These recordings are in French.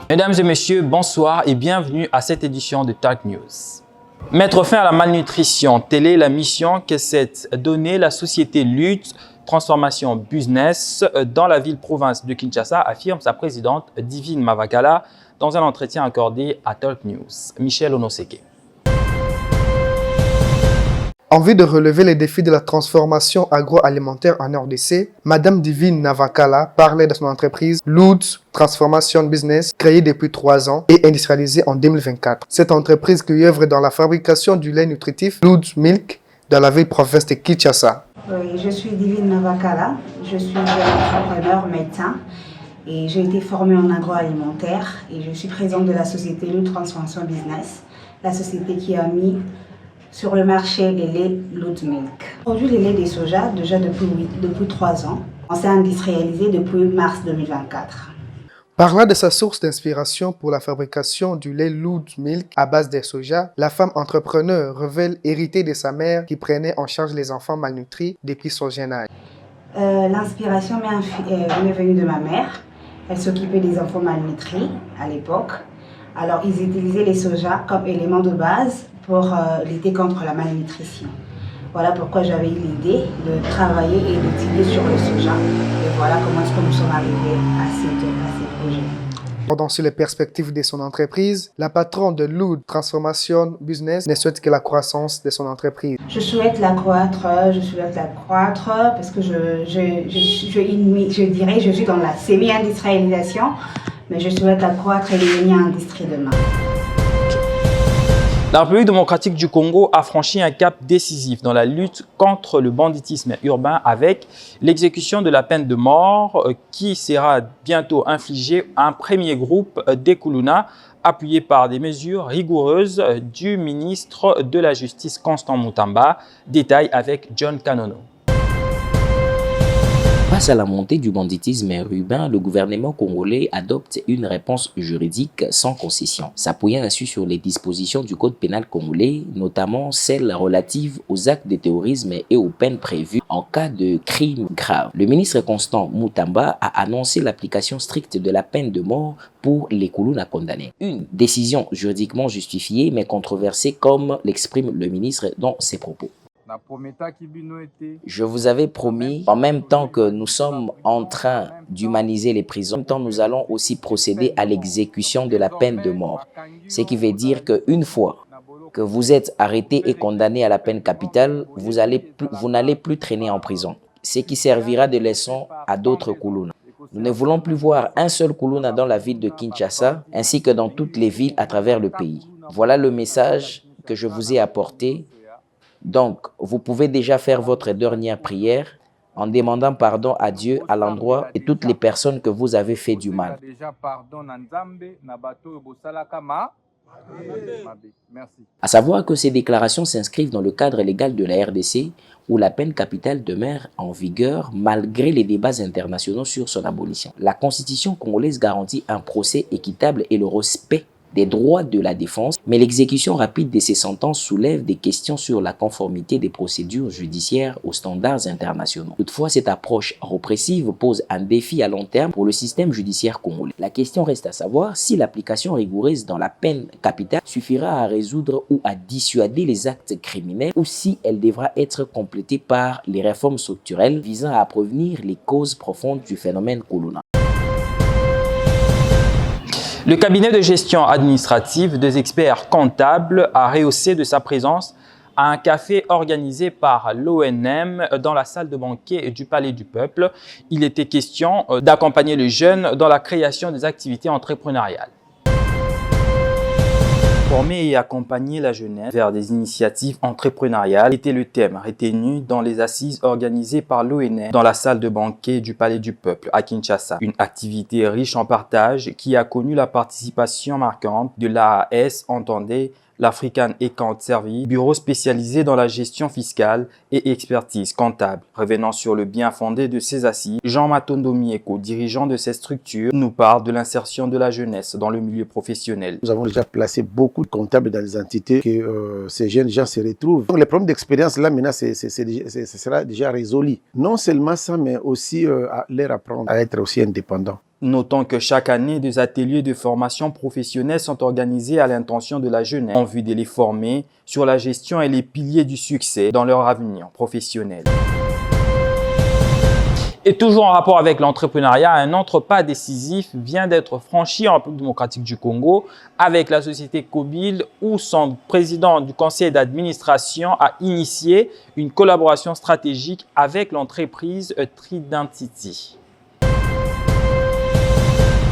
Mesdames et messieurs, bonsoir et bienvenue à cette édition de Talk News. Mettre fin à la malnutrition, telle est la mission que s'est donnée la société Lutte Transformation Business dans la ville-province de Kinshasa, affirme sa présidente Divine Mavakala dans un entretien accordé à Talk News. Michel Onoseke. En vue de relever les défis de la transformation agroalimentaire en RDC, Madame Divine Navakala parlait de son entreprise Lutte Transformation Business, créée depuis 3 ans et industrialisée en 2024. Cette entreprise qui œuvre dans la fabrication du lait nutritif Lutte Milk dans la ville-province de Kinshasa. Oui, je suis Divine Navakala, je suis entrepreneur médecin et j'ai été formée en agroalimentaire et je suis présidente de la société Lutte Transformation Business, la société qui a mis sur le marché les laits Lutte Milk. Aujourd'hui, les laits de soja, déjà depuis 3 ans, on s'est industrialisé depuis mars 2024. Parlant de sa source d'inspiration pour la fabrication du lait Lutte Milk à base de soja, la femme entrepreneur révèle hériter de sa mère qui prenait en charge les enfants malnutris depuis son jeune âge. L'inspiration m'est venue de ma mère. Elle s'occupait des enfants malnutris à l'époque. Alors, ils utilisaient les sojas comme élément de base pour lutter contre la malnutrition. Voilà pourquoi j'avais eu l'idée de travailler et d'étudier sur le soja. Et voilà comment est-ce que nous sommes arrivés à ces projets. Pendant sur les perspectives de son entreprise, la patronne de Lutte Transformation Business ne souhaite que la croissance de son entreprise. Je souhaite la croître parce que je dirais je suis dans la semi-industrialisation, mais je souhaite la croître et devenir industrie demain. La République démocratique du Congo a franchi un cap décisif dans la lutte contre le banditisme urbain avec l'exécution de la peine de mort qui sera bientôt infligée à un premier groupe d'Ekuluna appuyé par des mesures rigoureuses du ministre de la Justice Constant Mutamba. Détail avec John Kanono. Face à la montée du banditisme urbain, le gouvernement congolais adopte une réponse juridique sans concession, s'appuyant ainsi sur les dispositions du code pénal congolais, notamment celles relatives aux actes de terrorisme et aux peines prévues en cas de crime grave. Le ministre Constant Mutamba a annoncé l'application stricte de la peine de mort pour les Kuluna condamnés. Une décision juridiquement justifiée mais controversée comme l'exprime le ministre dans ses propos. Je vous avais promis, en même temps que nous sommes en train d'humaniser les prisons, en même temps nous allons aussi procéder à l'exécution de la peine de mort. Ce qui veut dire qu'une fois que vous êtes arrêté et condamné à la peine capitale, vous n'allez plus traîner en prison. Ce qui servira de leçon à d'autres Kuluna. Nous ne voulons plus voir un seul Kuluna dans la ville de Kinshasa, ainsi que dans toutes les villes à travers le pays. Voilà le message que je vous ai apporté. Donc, vous pouvez déjà faire votre dernière prière en demandant pardon à Dieu à l'endroit de toutes les personnes que vous avez fait du mal. À savoir que ces déclarations s'inscrivent dans le cadre légal de la RDC où la peine capitale demeure en vigueur malgré les débats internationaux sur son abolition. La Constitution congolaise garantit un procès équitable et le respect des droits de la défense, mais l'exécution rapide de ces sentences soulève des questions sur la conformité des procédures judiciaires aux standards internationaux. Toutefois, cette approche répressive pose un défi à long terme pour le système judiciaire congolais. La question reste à savoir si l'application rigoureuse dans la peine capitale suffira à résoudre ou à dissuader les actes criminels ou si elle devra être complétée par les réformes structurelles visant à prévenir les causes profondes du phénomène Kuluna. Le cabinet de gestion administrative des experts comptables a rehaussé de sa présence à un café organisé par l'ONM dans la salle de banquet du Palais du Peuple. Il était question d'accompagner les jeunes dans la création des activités entrepreneuriales. Former et accompagner la jeunesse vers des initiatives entrepreneuriales était le thème retenu dans les assises organisées par l'ONM dans la salle de banquet du Palais du Peuple à Kinshasa. Une activité riche en partage qui a connu la participation marquante de l'AAS, entendez l'African Account Service, bureau spécialisé dans la gestion fiscale et expertise comptable. Revenant sur le bien fondé de ces assises, Jean Matondo Mieko, dirigeant de ces structures, nous parle de l'insertion de la jeunesse dans le milieu professionnel. Nous avons déjà placé beaucoup de comptables dans les entités que ces jeunes gens se retrouvent. Donc les problèmes d'expérience là maintenant, ce sera déjà résolu. Non seulement ça, mais aussi à leur apprendre à être aussi indépendants. Notons que chaque année, des ateliers de formation professionnelle sont organisés à l'intention de la jeunesse en vue de les former sur la gestion et les piliers du succès dans leur avenir professionnel. Et toujours en rapport avec l'entrepreneuriat, un autre pas décisif vient d'être franchi en République démocratique du Congo avec la société Kobil où son président du conseil d'administration a initié une collaboration stratégique avec l'entreprise Tridentity.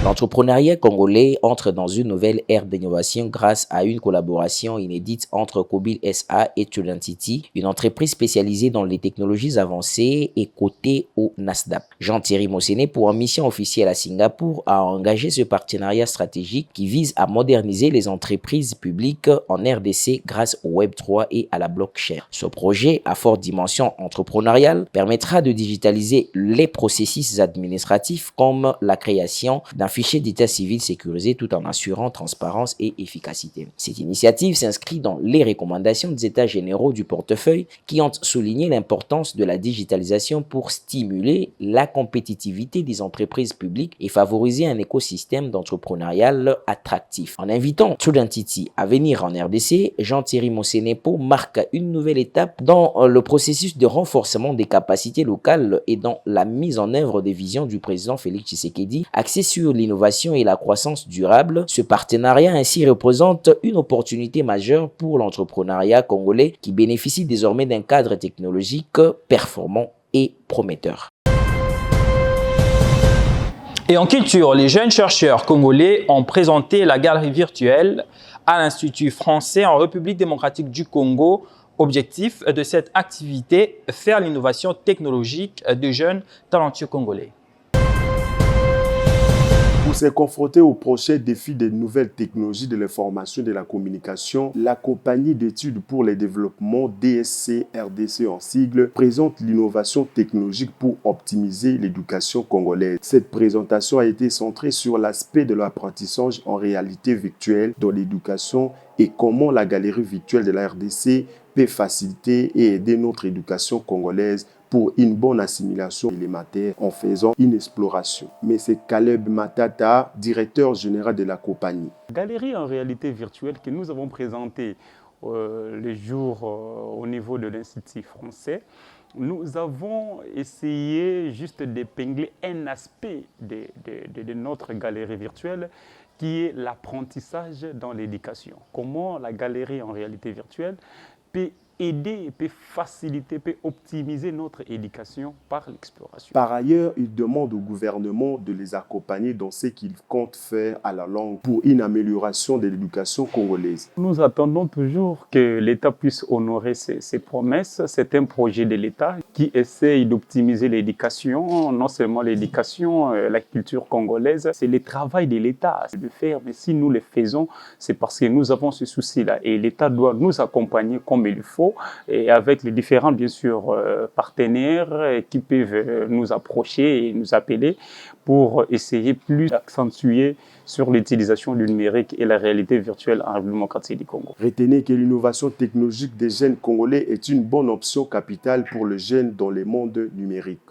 L'entrepreneuriat congolais entre dans une nouvelle ère d'innovation grâce à une collaboration inédite entre Kobil SA et Tridentity, une entreprise spécialisée dans les technologies avancées et cotée au Nasdaq. Jean-Thierry Mosséné, pour une mission officielle à Singapour, a engagé ce partenariat stratégique qui vise à moderniser les entreprises publiques en RDC grâce au Web3 et à la blockchain. Ce projet, à forte dimension entrepreneuriale, permettra de digitaliser les processus administratifs comme la création d'un fichier d'état civil sécurisé tout en assurant transparence et efficacité. Cette initiative s'inscrit dans les recommandations des États généraux du portefeuille qui ont souligné l'importance de la digitalisation pour stimuler la compétitivité des entreprises publiques et favoriser un écosystème d'entrepreneuriat attractif. En invitant Tridentity à venir en RDC, Jean-Thierry Mossénépo marque une nouvelle étape dans le processus de renforcement des capacités locales et dans la mise en œuvre des visions du président Félix Tshisekedi axées sur l'innovation et la croissance durable. Ce partenariat ainsi représente une opportunité majeure pour l'entrepreneuriat congolais qui bénéficie désormais d'un cadre technologique performant et prometteur. Et en culture, les jeunes chercheurs congolais ont présenté la galerie virtuelle à l'Institut français en République démocratique du Congo. Objectif de cette activité, faire l'innovation technologique de jeunes talentueux congolais. Pour se confronter aux prochains défis des nouvelles technologies de l'information et de la communication, la compagnie d'études pour le développement DSC RDC en sigle présente l'innovation technologique pour optimiser l'éducation congolaise. Cette présentation a été centrée sur l'aspect de l'apprentissage en réalité virtuelle dans l'éducation et comment la galerie virtuelle de la RDC peut faciliter et aider notre éducation congolaise pour une bonne assimilation élémentaire en faisant une exploration. Mais c'est Caleb Matata, directeur général de la compagnie. Galerie en réalité virtuelle que nous avons présentée le jour au niveau de l'Institut français, nous avons essayé juste d'épingler un aspect de notre galerie virtuelle qui est l'apprentissage dans l'éducation. Comment la galerie en réalité virtuelle peut aider, peut faciliter, peut optimiser notre éducation par l'exploration. Par ailleurs, il demande au gouvernement de les accompagner dans ce qu'il compte faire à la langue pour une amélioration de l'éducation congolaise. Nous attendons toujours que l'État puisse honorer ses promesses. C'est un projet de l'État qui essaye d'optimiser l'éducation, non seulement l'éducation, la culture congolaise. C'est le travail de l'État de le faire, mais si nous le faisons, c'est parce que nous avons ce souci-là et l'État doit nous accompagner comme il faut et avec les différents, bien sûr, partenaires qui peuvent nous approcher et nous appeler pour essayer plus d'accentuer sur l'utilisation du numérique et la réalité virtuelle en République démocratique du Congo. Retenez que l'innovation technologique des jeunes congolais est une bonne option capitale pour le jeune dans le monde numérique.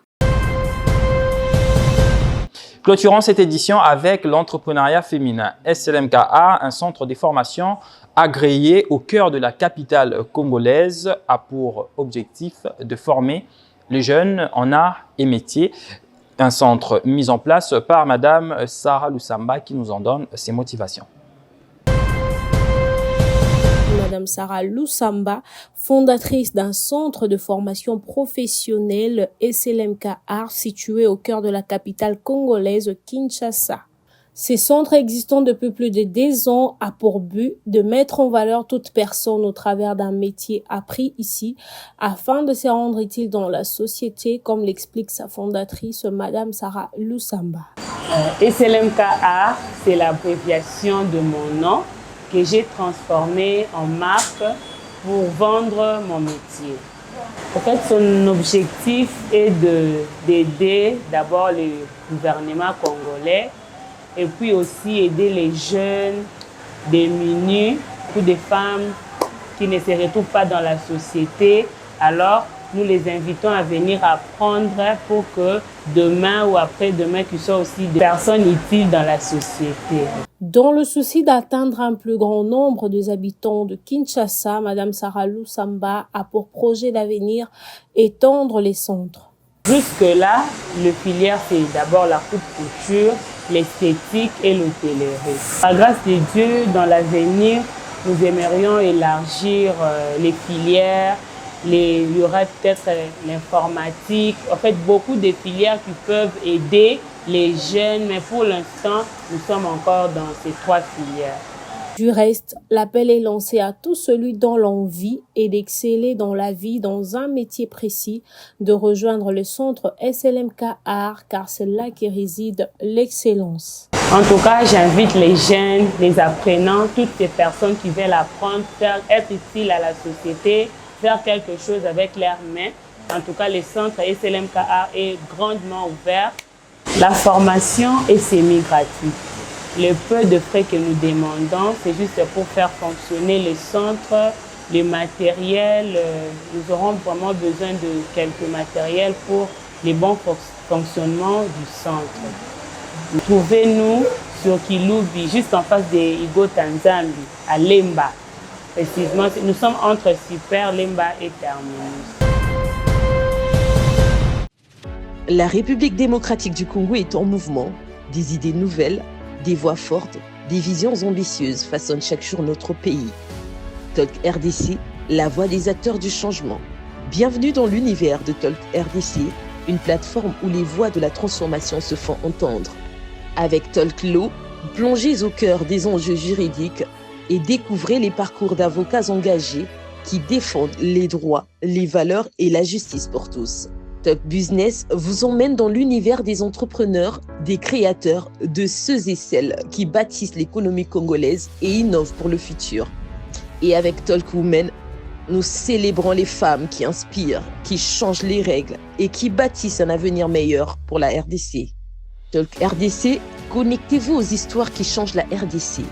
Clôturons cette édition avec l'entrepreneuriat féminin. SLMKA, un centre de formation agréé au cœur de la capitale congolaise, a pour objectif de former les jeunes en arts et métiers. Un centre mis en place par Madame Sarah Lusamba qui nous en donne ses motivations. Madame Sarah Lusamba, fondatrice d'un centre de formation professionnelle SLMK Art situé au cœur de la capitale congolaise Kinshasa. Ces centres existants depuis plus de 10 ans a pour but de mettre en valeur toute personne au travers d'un métier appris ici afin de se rendre utile dans la société, comme l'explique sa fondatrice, Madame Sarah Lusamba. SLMK Art, c'est l'abréviation de mon nom. que j'ai transformé en marque pour vendre mon métier. En fait, son objectif est d'aider d'abord le gouvernement congolais et puis aussi aider les jeunes démunis ou des femmes qui ne se retrouvent pas dans la société. Alors, nous les invitons à venir apprendre pour que demain ou après-demain, qu'ils soient aussi des personnes utiles dans la société. Dans le souci d'atteindre un plus grand nombre des habitants de Kinshasa, Madame Sarah Lusamba a pour projet d'avenir étendre les centres. Jusque-là, le filière, c'est d'abord la coupe-couture, l'esthétique et l'hôtellerie. Par grâce de Dieu, dans l'avenir, nous aimerions élargir les filières. Il y aura peut-être l'informatique, en fait beaucoup de filières qui peuvent aider les jeunes, mais pour l'instant, nous sommes encore dans ces 3 filières. Du reste, l'appel est lancé à tout celui dont l'envie est d'exceller dans la vie dans un métier précis, de rejoindre le centre SLMK Art, car c'est là que réside l'excellence. En tout cas, j'invite les jeunes, les apprenants, toutes ces personnes qui veulent apprendre, être utiles à la société, faire quelque chose avec leurs mains. En tout cas, le centre SLMK Art est grandement ouvert. La formation est semi-gratuite. Le peu de frais que nous demandons, c'est juste pour faire fonctionner le centre, le matériel. Nous aurons vraiment besoin de quelques matériels pour le bon fonctionnement du centre. Trouvez-nous sur Kilubi, juste en face de Igo Tanzambi, à Lemba. Précisément, nous sommes entre Super, Lemba et Terminus. La République démocratique du Congo est en mouvement. Des idées nouvelles, des voix fortes, des visions ambitieuses façonnent chaque jour notre pays. Talk RDC, la voix des acteurs du changement. Bienvenue dans l'univers de Talk RDC, une plateforme où les voix de la transformation se font entendre. Avec Talk Law, plongez au cœur des enjeux juridiques et découvrez les parcours d'avocats engagés qui défendent les droits, les valeurs et la justice pour tous. Talk Business vous emmène dans l'univers des entrepreneurs, des créateurs, de ceux et celles qui bâtissent l'économie congolaise et innovent pour le futur. Et avec Talk Women, nous célébrons les femmes qui inspirent, qui changent les règles et qui bâtissent un avenir meilleur pour la RDC. Talk RDC, connectez-vous aux histoires qui changent la RDC.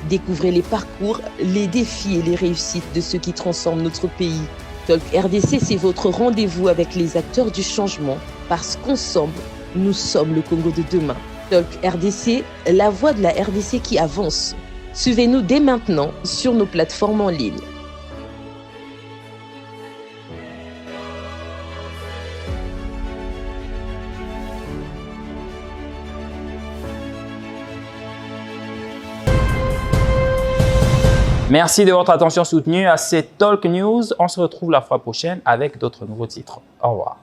Découvrez les parcours, les défis et les réussites de ceux qui transforment notre pays. Talk RDC, c'est votre rendez-vous avec les acteurs du changement, parce qu'ensemble, nous sommes le Congo de demain. Talk RDC, la voix de la RDC qui avance. Suivez-nous dès maintenant sur nos plateformes en ligne. Merci de votre attention soutenue à cette Talk News. On se retrouve la fois prochaine avec d'autres nouveaux titres. Au revoir.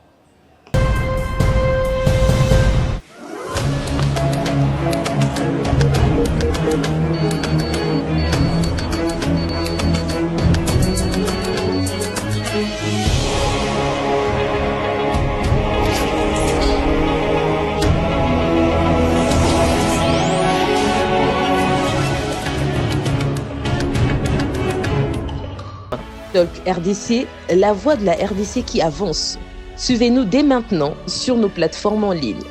Talk RDC, la voix de la RDC qui avance. Suivez-nous dès maintenant sur nos plateformes en ligne.